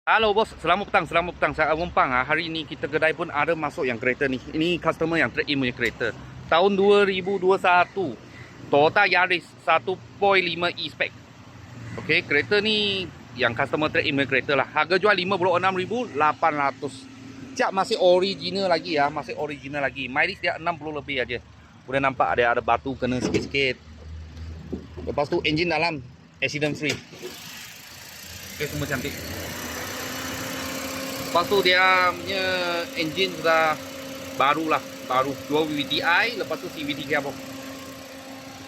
Halo bos, selamat petang. Saya Amumpang. Hari ini kita kedai pun ada masuk yang kereta ni. Ini customer yang trade in punya kereta. Tahun 2021. Toyota Yaris 1.5 E-Spec. Okey, kereta ni yang customer trade in punya kereta lah. Harga jual 56,800. Cat masih original lagi ya, masih original lagi. Mileage dia 60 lebih aja. Boleh nampak ada batu kena sikit-sikit. Lepas tu engine dalam accident free. Okey, semua cantik. Lepas tu dia punya engine sudah baru 2 VVTi, lepas tu CVT gearbox.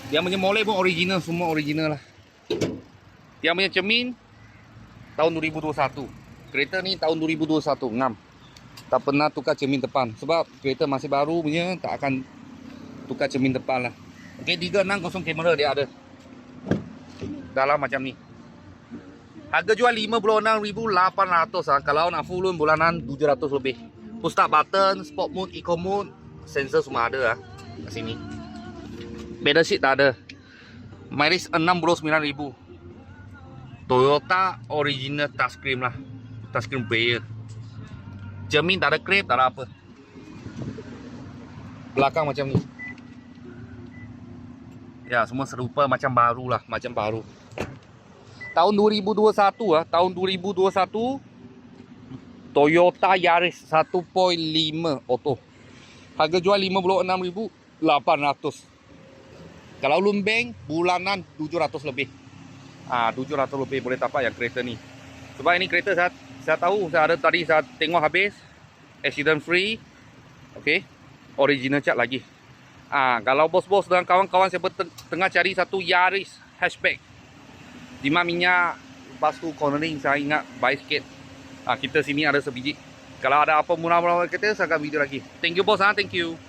Dia punya molek pun original, semua original lah. Dia punya cermin tahun 2021. Kereta ni tahun 2021, ngam. Tak pernah tukar cermin depan sebab kereta masih baru punya, tak akan tukar cermin depan lah. Okey, 360 kamera dia ada. Dalam macam ni. Harga jual 56,800 lah. Kalau nak full loan bulanan 700 lebih. Push start button, sport mode, eco mode, sensor semua ada lah kat sini. Pedal sheet tak ada. Mileage 69,000. Toyota original touchscreen lah. Touchscreen player. Cermin tak ada krep, tak ada apa. Belakang macam ni. Ya, semua serupa macam baru lah, macam baru. Tahun 2021 tahun 2021 Toyota Yaris 1.5 auto. Harga jual 56,800. Kalau loan bank bulanan 700 lebih. 700 lebih boleh tapak yang kereta ni. Sebab ini kereta saya tahu, saya ada tadi saya tengok habis. Accident free. Okey. Original cat lagi. Kalau bos-bos dan kawan-kawan saya tengah cari satu Yaris hatchback. Lima minyak, lepas tu cornering saya ingat baik sikit. Kita sini ada sebiji. Kalau ada apa murah-murah kita, saya akan video lagi. Thank you bos, thank you.